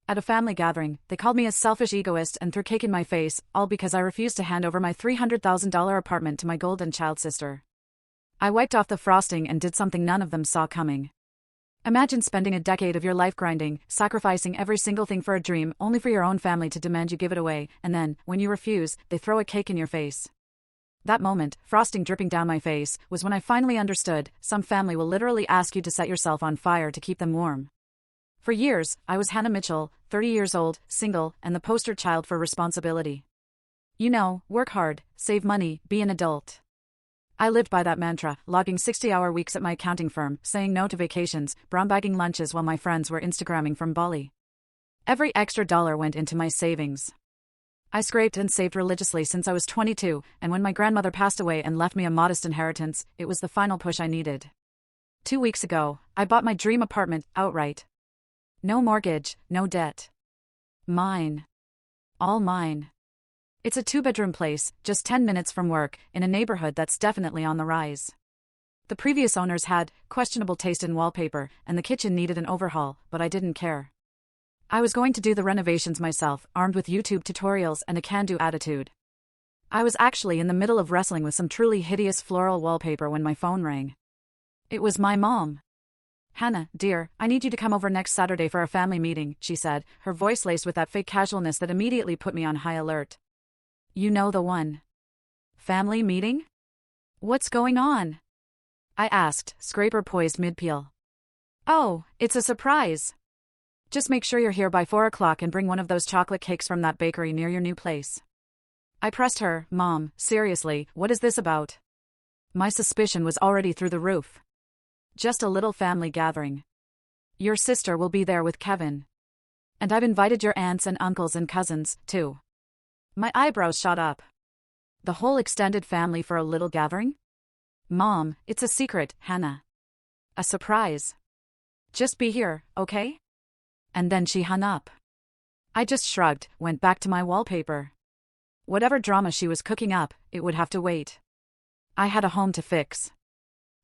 At a family gathering, they called me a selfish egoist and threw cake in my face, all because I refused to hand over my $300,000 apartment to my golden child sister. I wiped off the frosting and did something none of them saw coming. Imagine spending a decade of your life grinding, sacrificing every single thing for a dream, only for your own family to demand you give it away, and then, when you refuse, they throw a cake in your face. That moment, frosting dripping down my face, was when I finally understood, some family will literally ask you to set yourself on fire to keep them warm. For years, I was Hannah Mitchell, 30 years old, single, and the poster child for responsibility. You know, work hard, save money, be an adult. I lived by that mantra, logging 60-hour weeks at my accounting firm, saying no to vacations, brown bagging lunches while my friends were Instagramming from Bali. Every extra dollar went into my savings. I scraped and saved religiously since I was 22, and when my grandmother passed away and left me a modest inheritance, it was the final push I needed. 2 weeks ago, I bought my dream apartment, outright. No mortgage, no debt. Mine. All mine. It's a 2-bedroom place, just 10 minutes from work, in a neighborhood that's definitely on the rise. The previous owners had questionable taste in wallpaper, and the kitchen needed an overhaul, but I didn't care. I was going to do the renovations myself, armed with YouTube tutorials and a can-do attitude. I was actually in the middle of wrestling with some truly hideous floral wallpaper when my phone rang. It was my mom. "Hannah, dear, I need you to come over next Saturday for a family meeting," she said, her voice laced with that fake casualness that immediately put me on high alert. "You know the one." "Family meeting? What's going on?" I asked, scraper poised mid-peel. "Oh, it's a surprise. Just make sure you're here by 4 o'clock and bring one of those chocolate cakes from that bakery near your new place." I pressed her, "Mom, seriously, what is this about?" My suspicion was already through the roof. "Just a little family gathering. Your sister will be there with Kevin. And I've invited your aunts and uncles and cousins, too." My eyebrows shot up. The whole extended family for a little gathering? "Mom, it's a secret, Hannah. A surprise. Just be here, okay?" And then she hung up. I just shrugged, went back to my wallpaper. Whatever drama she was cooking up, it would have to wait. I had a home to fix.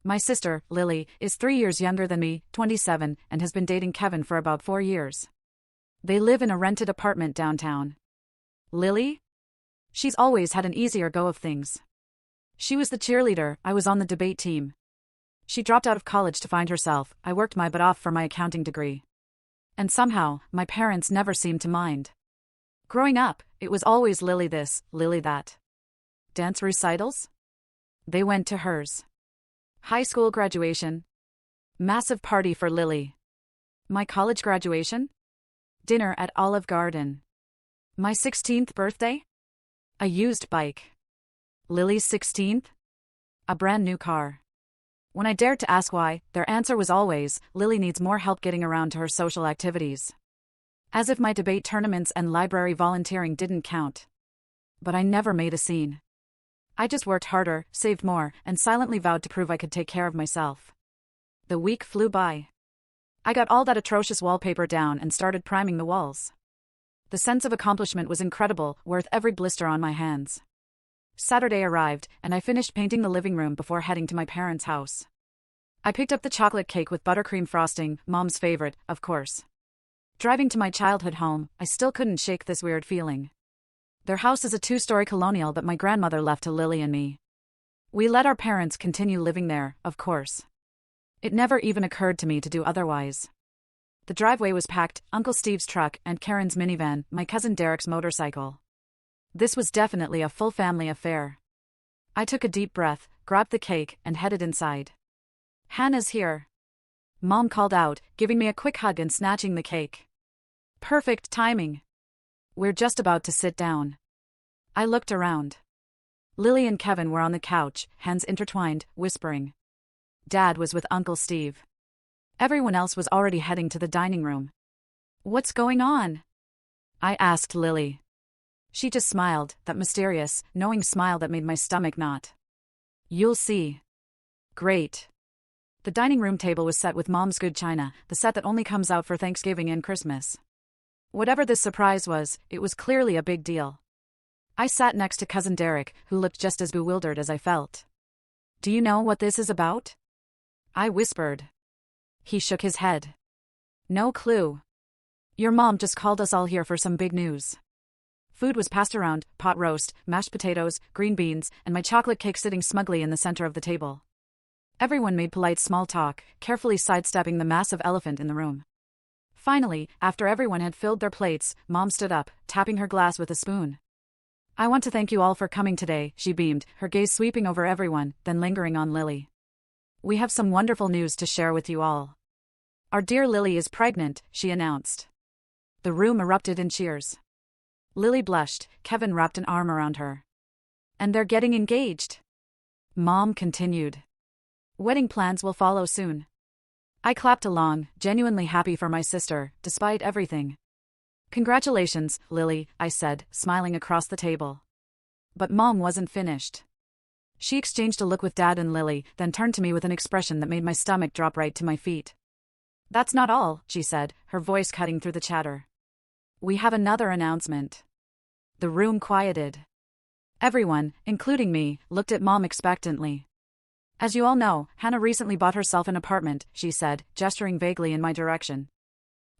My sister, Lily, is 3 years younger than me, 27, and has been dating Kevin for about 4 years. They live in a rented apartment downtown. Lily? She's always had an easier go of things. She was the cheerleader, I was on the debate team. She dropped out of college to find herself, I worked my butt off for my accounting degree. And somehow, my parents never seemed to mind. Growing up, it was always Lily this, Lily that. Dance recitals? They went to hers. High school graduation? Massive party for Lily. My college graduation? Dinner at Olive Garden. My 16th birthday? A used bike. Lily's 16th? A brand new car. When I dared to ask why, their answer was always, Lily needs more help getting around to her social activities. As if my debate tournaments and library volunteering didn't count. But I never made a scene. I just worked harder, saved more, and silently vowed to prove I could take care of myself. The week flew by. I got all that atrocious wallpaper down and started priming the walls. The sense of accomplishment was incredible, worth every blister on my hands. Saturday arrived, and I finished painting the living room before heading to my parents' house. I picked up the chocolate cake with buttercream frosting, Mom's favorite, of course. Driving to my childhood home, I still couldn't shake this weird feeling. Their house is a 2-story colonial that my grandmother left to Lily and me. We let our parents continue living there, of course. It never even occurred to me to do otherwise. The driveway was packed, Uncle Steve's truck and Karen's minivan, my cousin Derek's motorcycle. This was definitely a full family affair. I took a deep breath, grabbed the cake, and headed inside. "Hannah's here." Mom called out, giving me a quick hug and snatching the cake. Perfect timing. "We're just about to sit down." I looked around. Lily and Kevin were on the couch, hands intertwined, whispering. Dad was with Uncle Steve. Everyone else was already heading to the dining room. "What's going on?" I asked Lily. She just smiled, that mysterious, knowing smile that made my stomach knot. "You'll see." Great. The dining room table was set with Mom's good china, the set that only comes out for Thanksgiving and Christmas. Whatever this surprise was, it was clearly a big deal. I sat next to Cousin Derek, who looked just as bewildered as I felt. "Do you know what this is about?" I whispered. He shook his head. "No clue." Your mom just called us all here for some big news. Food was passed around, pot roast, mashed potatoes, green beans, and my chocolate cake sitting smugly in the center of the table. Everyone made polite small talk, carefully sidestepping the massive elephant in the room. Finally, after everyone had filled their plates, Mom stood up, tapping her glass with a spoon. I want to thank you all for coming today, she beamed, her gaze sweeping over everyone, then lingering on Lily. We have some wonderful news to share with you all. Our dear Lily is pregnant, she announced. The room erupted in cheers. Lily blushed, Kevin wrapped an arm around her. And they're getting engaged. Mom continued. Wedding plans will follow soon. I clapped along, genuinely happy for my sister, despite everything. Congratulations, Lily, I said, smiling across the table. But Mom wasn't finished. She exchanged a look with Dad and Lily, then turned to me with an expression that made my stomach drop right to my feet. That's not all, she said, her voice cutting through the chatter. We have another announcement. The room quieted. Everyone, including me, looked at Mom expectantly. As you all know, Hannah recently bought herself an apartment, she said, gesturing vaguely in my direction.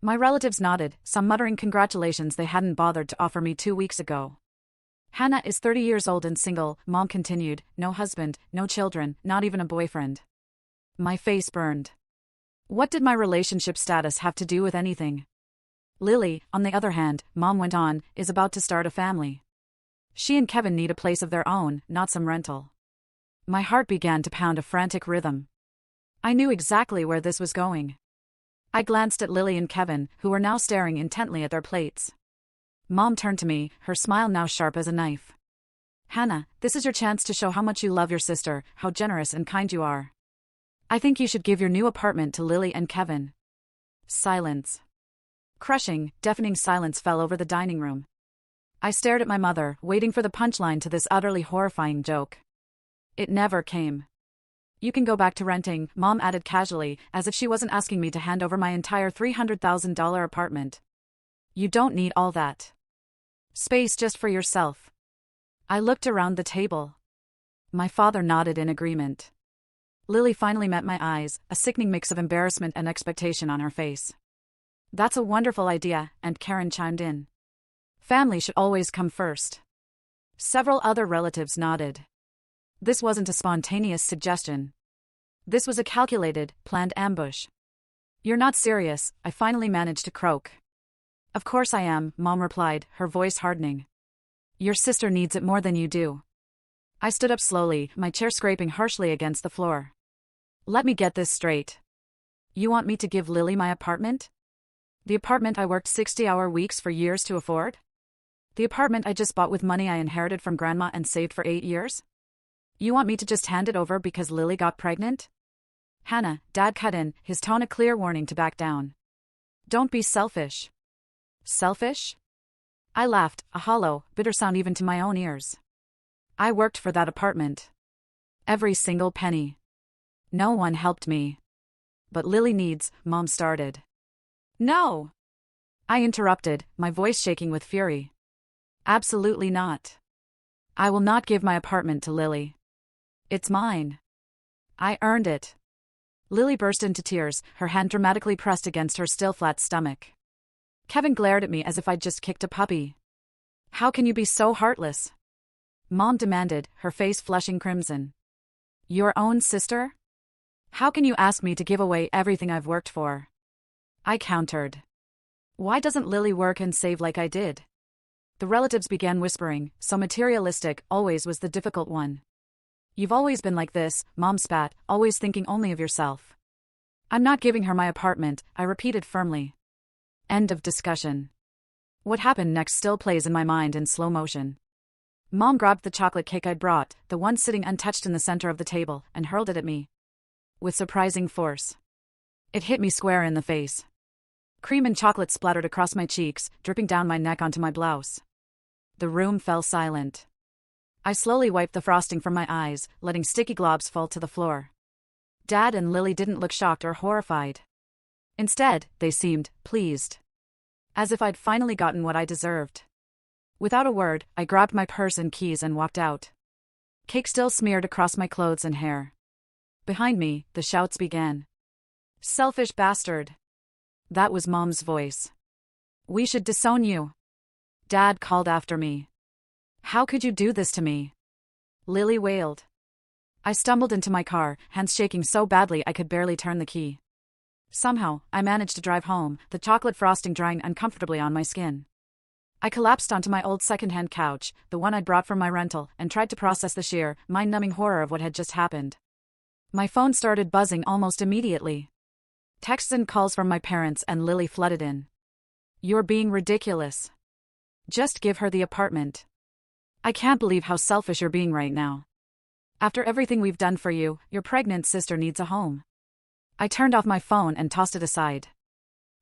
My relatives nodded, some muttering congratulations they hadn't bothered to offer me 2 weeks ago. Hannah is 30 years old and single, Mom continued, no husband, no children, not even a boyfriend. My face burned. What did my relationship status have to do with anything? Lily, on the other hand, Mom went on, is about to start a family. She and Kevin need a place of their own, not some rental. My heart began to pound a frantic rhythm. I knew exactly where this was going. I glanced at Lily and Kevin, who were now staring intently at their plates. Mom turned to me, her smile now sharp as a knife. Hannah, this is your chance to show how much you love your sister, how generous and kind you are. I think you should give your new apartment to Lily and Kevin. Silence. Crushing, deafening silence fell over the dining room. I stared at my mother, waiting for the punchline to this utterly horrifying joke. It never came. You can go back to renting, Mom added casually, as if she wasn't asking me to hand over my entire $300,000 apartment. You don't need all that space just for yourself. I looked around the table. My father nodded in agreement. Lily finally met my eyes, a sickening mix of embarrassment and expectation on her face. That's a wonderful idea, and Karen chimed in. Family should always come first. Several other relatives nodded. This wasn't a spontaneous suggestion. This was a calculated, planned ambush. You're not serious, I finally managed to croak. Of course I am, Mom replied, her voice hardening. Your sister needs it more than you do. I stood up slowly, my chair scraping harshly against the floor. Let me get this straight. You want me to give Lily my apartment? The apartment I worked 60-hour weeks for years to afford? The apartment I just bought with money I inherited from Grandma and saved for 8 years? You want me to just hand it over because Lily got pregnant? Hannah, Dad cut in, his tone a clear warning to back down. Don't be selfish. Selfish? I laughed, a hollow, bitter sound even to my own ears. I worked for that apartment. Every single penny. No one helped me. But Lily needs, Mom started. No! I interrupted, my voice shaking with fury. Absolutely not. I will not give my apartment to Lily. It's mine. I earned it. Lily burst into tears, her hand dramatically pressed against her still flat stomach. Kevin glared at me as if I'd just kicked a puppy. How can you be so heartless? Mom demanded, her face flushing crimson. Your own sister? How can you ask me to give away everything I've worked for? I countered. Why doesn't Lily work and save like I did? The relatives began whispering, so materialistic always was the difficult one. You've always been like this, Mom spat, always thinking only of yourself. I'm not giving her my apartment, I repeated firmly. End of discussion. What happened next still plays in my mind in slow motion. Mom grabbed the chocolate cake I'd brought, the one sitting untouched in the center of the table, and hurled it at me. With surprising force. It hit me square in the face. Cream and chocolate splattered across my cheeks, dripping down my neck onto my blouse. The room fell silent. I slowly wiped the frosting from my eyes, letting sticky globs fall to the floor. Dad and Lily didn't look shocked or horrified. Instead, they seemed pleased. As if I'd finally gotten what I deserved. Without a word, I grabbed my purse and keys and walked out. Cake still smeared across my clothes and hair. Behind me, the shouts began. Selfish bastard. That was Mom's voice. We should disown you. Dad called after me. How could you do this to me? Lily wailed. I stumbled into my car, hands shaking so badly I could barely turn the key. Somehow, I managed to drive home, the chocolate frosting drying uncomfortably on my skin. I collapsed onto my old second-hand couch, the one I'd brought from my rental, and tried to process the sheer, mind-numbing horror of what had just happened. My phone started buzzing almost immediately. Texts and calls from my parents and Lily flooded in. You're being ridiculous. Just give her the apartment. I can't believe how selfish you're being right now. After everything we've done for you, your pregnant sister needs a home. I turned off my phone and tossed it aside.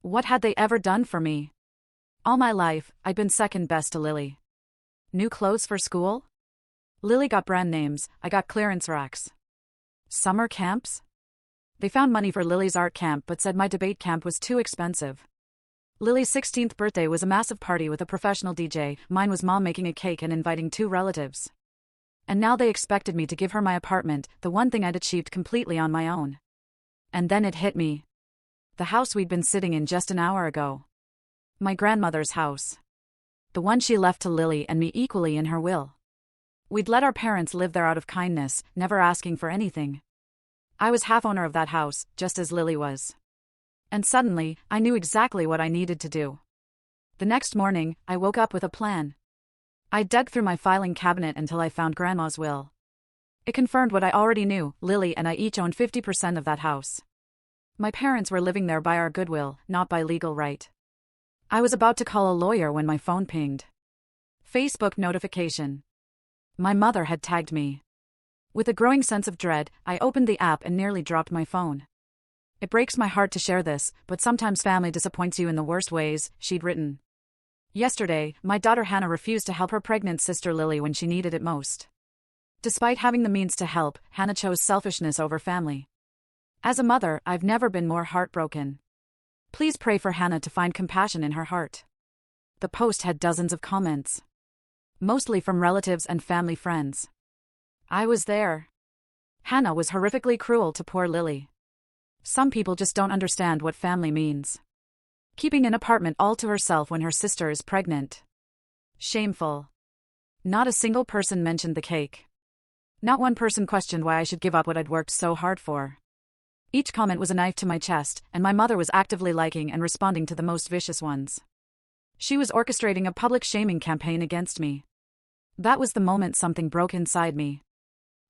What had they ever done for me? All my life, I'd been second best to Lily. New clothes for school? Lily got brand names, I got clearance racks. Summer camps? They found money for Lily's art camp but said my debate camp was too expensive. Lily's 16th birthday was a massive party with a professional DJ, mine was mom making a cake and inviting 2 relatives. And now they expected me to give her my apartment, the one thing I'd achieved completely on my own. And then it hit me. The house we'd been sitting in just an hour ago. My grandmother's house. The one she left to Lily and me equally in her will. We'd let our parents live there out of kindness, never asking for anything. I was half owner of that house, just as Lily was. And suddenly, I knew exactly what I needed to do. The next morning, I woke up with a plan. I dug through my filing cabinet until I found Grandma's will. It confirmed what I already knew, Lily and I each owned 50% of that house. My parents were living there by our goodwill, not by legal right. I was about to call a lawyer when my phone pinged. Facebook notification. My mother had tagged me. With a growing sense of dread, I opened the app and nearly dropped my phone. It breaks my heart to share this, but sometimes family disappoints you in the worst ways, she'd written. Yesterday, my daughter Hannah refused to help her pregnant sister Lily when she needed it most. Despite having the means to help, Hannah chose selfishness over family. As a mother, I've never been more heartbroken. Please pray for Hannah to find compassion in her heart. The post had dozens of comments. Mostly from relatives and family friends. I was there. Hannah was horrifically cruel to poor Lily. Some people just don't understand what family means. Keeping an apartment all to herself when her sister is pregnant. Shameful. Not a single person mentioned the cake. Not one person questioned why I should give up what I'd worked so hard for. Each comment was a knife to my chest, and my mother was actively liking and responding to the most vicious ones. She was orchestrating a public shaming campaign against me. That was the moment something broke inside me.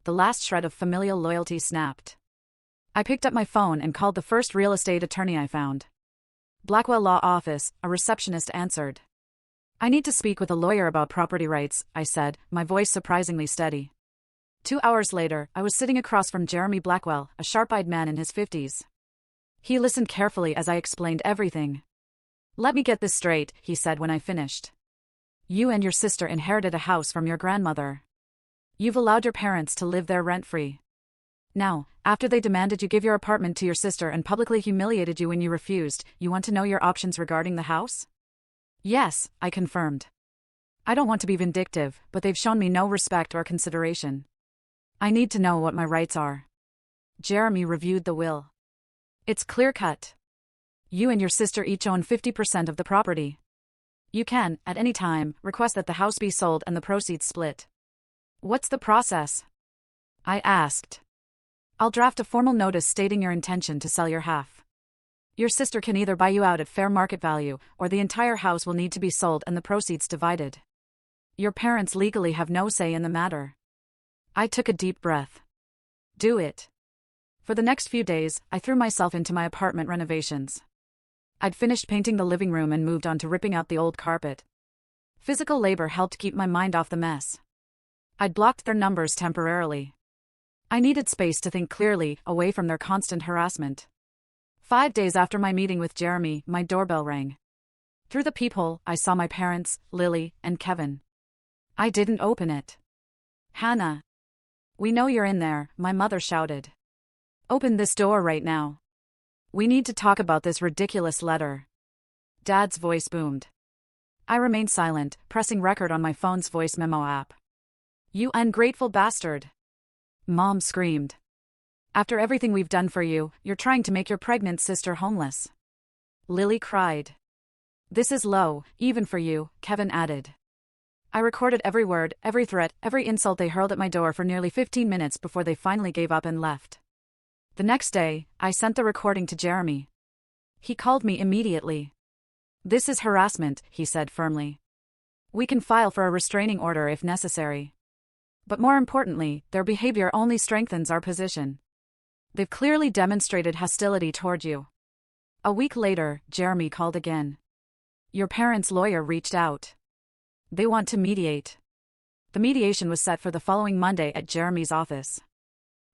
The last shred of familial loyalty snapped. I picked up my phone and called the first real estate attorney I found. Blackwell Law Office, a receptionist answered. I need to speak with a lawyer about property rights, I said, my voice surprisingly steady. 2 hours later, I was sitting across from Jeremy Blackwell, a sharp-eyed man in his 50s. He listened carefully as I explained everything. Let me get this straight, he said when I finished. You and your sister inherited a house from your grandmother. You've allowed your parents to live there rent-free. Now, after they demanded you give your apartment to your sister and publicly humiliated you when you refused, you want to know your options regarding the house? Yes, I confirmed. I don't want to be vindictive, but they've shown me no respect or consideration. I need to know what my rights are. Jeremy reviewed the will. It's clear-cut. You and your sister each own 50% of the property. You can, at any time, request that the house be sold and the proceeds split. What's the process? I asked. I'll draft a formal notice stating your intention to sell your half. Your sister can either buy you out at fair market value, or the entire house will need to be sold and the proceeds divided. Your parents legally have no say in the matter. I took a deep breath. Do it. For the next few days, I threw myself into my apartment renovations. I'd finished painting the living room and moved on to ripping out the old carpet. Physical labor helped keep my mind off the mess. I'd blocked their numbers temporarily. I needed space to think clearly, away from their constant harassment. 5 days after my meeting with Jeremy, my doorbell rang. Through the peephole, I saw my parents, Lily, and Kevin. I didn't open it. Hannah. We know you're in there, my mother shouted. Open this door right now. We need to talk about this ridiculous letter. Dad's voice boomed. I remained silent, pressing record on my phone's voice memo app. You ungrateful bastard. Mom screamed. After everything we've done for you, you're trying to make your pregnant sister homeless. Lily cried. This is low, even for you, Kevin added. I recorded every word, every threat, every insult they hurled at my door for nearly 15 minutes before they finally gave up and left. The next day, I sent the recording to Jeremy. He called me immediately. This is harassment, he said firmly. We can file for a restraining order if necessary. But more importantly, their behavior only strengthens our position. They've clearly demonstrated hostility toward you. A week later, Jeremy called again. Your parents' lawyer reached out. They want to mediate. The mediation was set for the following Monday at Jeremy's office.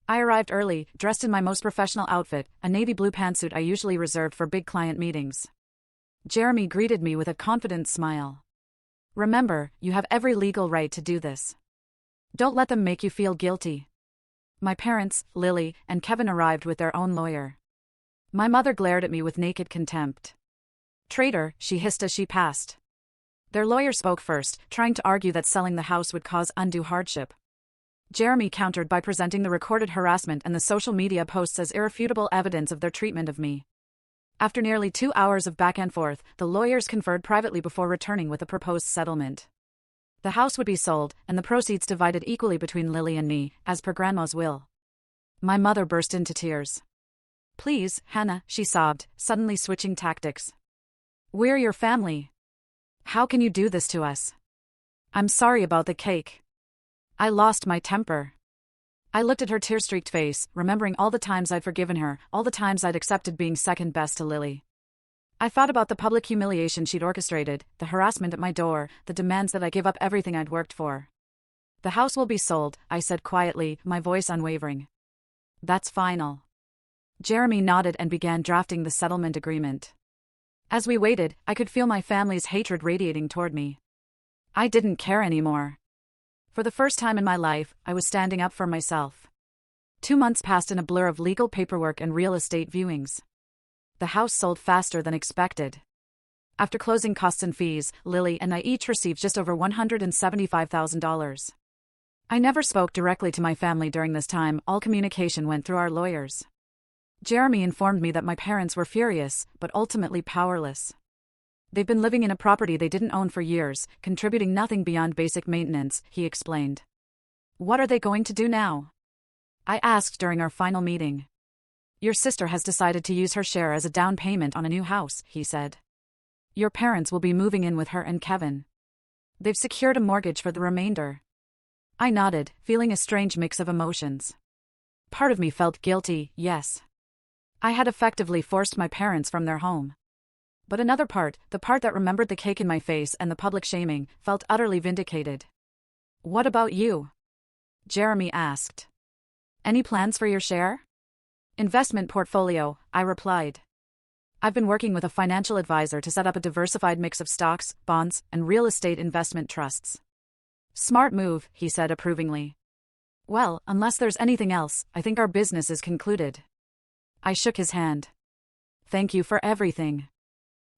I arrived early, dressed in my most professional outfit, a navy blue pantsuit I usually reserved for big client meetings. Jeremy greeted me with a confident smile. Remember, you have every legal right to do this. Don't let them make you feel guilty. My parents, Lily, and Kevin arrived with their own lawyer. My mother glared at me with naked contempt. Traitor, she hissed as she passed. Their lawyer spoke first, trying to argue that selling the house would cause undue hardship. Jeremy countered by presenting the recorded harassment and the social media posts as irrefutable evidence of their treatment of me. After nearly 2 hours of back and forth, the lawyers conferred privately before returning with a proposed settlement. The house would be sold, and the proceeds divided equally between Lily and me, as per Grandma's will. My mother burst into tears. Please, Hannah, she sobbed, suddenly switching tactics. We're your family. How can you do this to us? I'm sorry about the cake. I lost my temper. I looked at her tear-streaked face, remembering all the times I'd forgiven her, all the times I'd accepted being second best to Lily. I thought about the public humiliation she'd orchestrated, the harassment at my door, the demands that I give up everything I'd worked for. The house will be sold, I said quietly, my voice unwavering. That's final. Jeremy nodded and began drafting the settlement agreement. As we waited, I could feel my family's hatred radiating toward me. I didn't care anymore. For the first time in my life, I was standing up for myself. 2 months passed in a blur of legal paperwork and real estate viewings. The house sold faster than expected. After closing costs and fees, Lily and I each received just over $175,000. I never spoke directly to my family during this time, all communication went through our lawyers. Jeremy informed me that my parents were furious, but ultimately powerless. They've been living in a property they didn't own for years, contributing nothing beyond basic maintenance, he explained. What are they going to do now? I asked during our final meeting. Your sister has decided to use her share as a down payment on a new house, he said. Your parents will be moving in with her and Kevin. They've secured a mortgage for the remainder. I nodded, feeling a strange mix of emotions. Part of me felt guilty, yes. I had effectively forced my parents from their home. But another part, the part that remembered the cake in my face and the public shaming, felt utterly vindicated. What about you? Jeremy asked. Any plans for your share? Investment portfolio, I replied. I've been working with a financial advisor to set up a diversified mix of stocks, bonds, and real estate investment trusts. Smart move, he said approvingly. Well, unless there's anything else, I think our business is concluded. I shook his hand. Thank you for everything.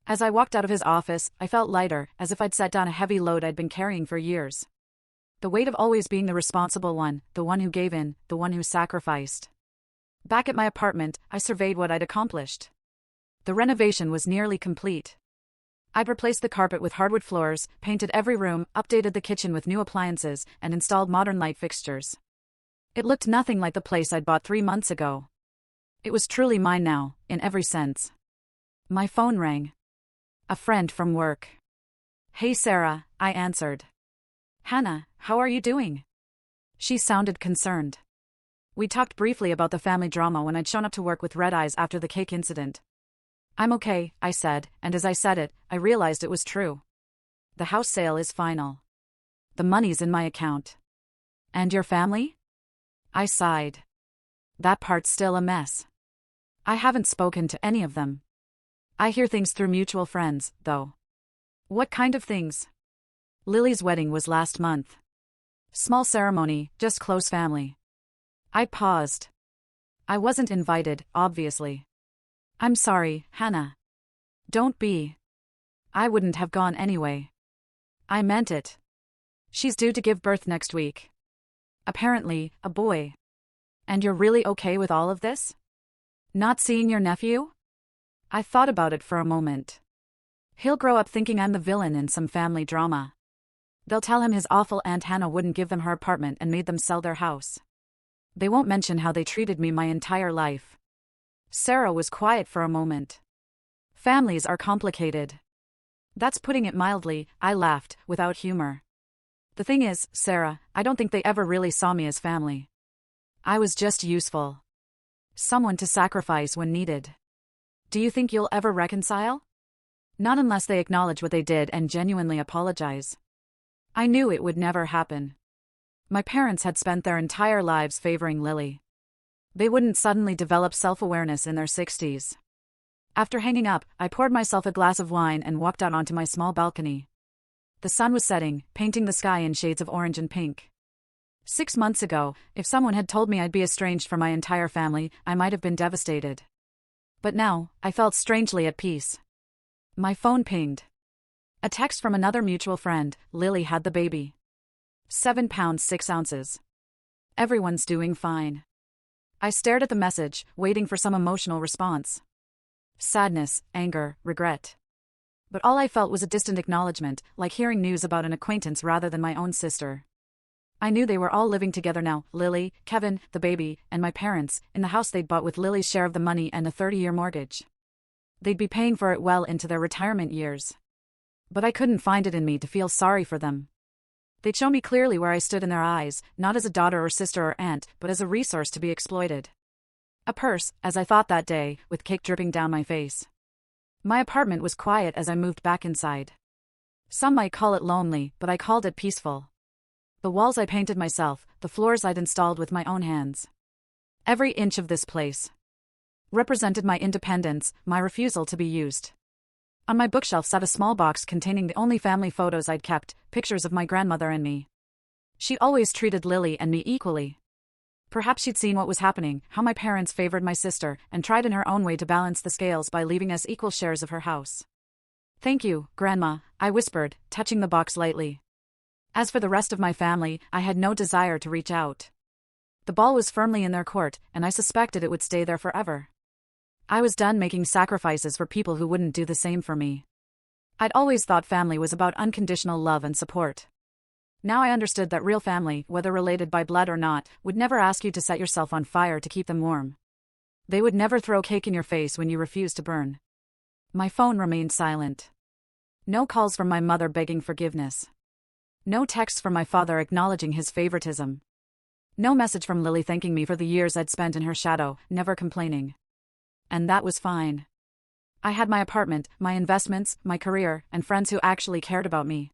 As I walked out of his office, I felt lighter, as if I'd set down a heavy load I'd been carrying for years. The weight of always being the responsible one, the one who gave in, the one who sacrificed. Back at my apartment, I surveyed what I'd accomplished. The renovation was nearly complete. I'd replaced the carpet with hardwood floors, painted every room, updated the kitchen with new appliances, and installed modern light fixtures. It looked nothing like the place I'd bought 3 months ago. It was truly mine now, in every sense. My phone rang. A friend from work. Hey Sarah, I answered. Hannah, how are you doing? She sounded concerned. We talked briefly about the family drama when I'd shown up to work with red eyes after the cake incident. I'm okay, I said, and as I said it, I realized it was true. The house sale is final. The money's in my account. And your family? I sighed. That part's still a mess. I haven't spoken to any of them. I hear things through mutual friends, though. What kind of things? Lily's wedding was last month. Small ceremony, just close family. I paused. I wasn't invited, obviously. I'm sorry, Hannah. Don't be. I wouldn't have gone anyway. I meant it. She's due to give birth next week. Apparently, a boy. And you're really okay with all of this? Not seeing your nephew? I thought about it for a moment. He'll grow up thinking I'm the villain in some family drama. They'll tell him his awful Aunt Hannah wouldn't give them her apartment and made them sell their house. They won't mention how they treated me my entire life. Sarah was quiet for a moment. Families are complicated. That's putting it mildly, I laughed, without humor. The thing is, Sarah, I don't think they ever really saw me as family. I was just useful. Someone to sacrifice when needed. Do you think you'll ever reconcile? Not unless they acknowledge what they did and genuinely apologize. I knew it would never happen. My parents had spent their entire lives favoring Lily. They wouldn't suddenly develop self-awareness in their 60s. After hanging up, I poured myself a glass of wine and walked out onto my small balcony. The sun was setting, painting the sky in shades of orange and pink. 6 months ago, if someone had told me I'd be estranged from my entire family, I might have been devastated. But now, I felt strangely at peace. My phone pinged. A text from another mutual friend. Lily had the baby. 7 pounds 6 ounces. Everyone's doing fine. I stared at the message, waiting for some emotional response. Sadness, anger, regret. But all I felt was a distant acknowledgement, like hearing news about an acquaintance rather than my own sister. I knew they were all living together now, Lily, Kevin, the baby, and my parents, in the house they'd bought with Lily's share of the money and a 30-year mortgage. They'd be paying for it well into their retirement years. But I couldn't find it in me to feel sorry for them. They'd show me clearly where I stood in their eyes, not as a daughter or sister or aunt, but as a resource to be exploited. A purse, as I thought that day, with cake dripping down my face. My apartment was quiet as I moved back inside. Some might call it lonely, but I called it peaceful. The walls I painted myself, the floors I'd installed with my own hands. Every inch of this place represented my independence, my refusal to be used. On my bookshelf sat a small box containing the only family photos I'd kept, pictures of my grandmother and me. She always treated Lily and me equally. Perhaps she'd seen what was happening, how my parents favored my sister, and tried in her own way to balance the scales by leaving us equal shares of her house. "Thank you, Grandma," I whispered, touching the box lightly. As for the rest of my family, I had no desire to reach out. The ball was firmly in their court, and I suspected it would stay there forever. I was done making sacrifices for people who wouldn't do the same for me. I'd always thought family was about unconditional love and support. Now I understood that real family, whether related by blood or not, would never ask you to set yourself on fire to keep them warm. They would never throw cake in your face when you refused to burn. My phone remained silent. No calls from my mother begging forgiveness. No texts from my father acknowledging his favoritism. No message from Lily thanking me for the years I'd spent in her shadow, never complaining. And that was fine. I had my apartment, my investments, my career, and friends who actually cared about me.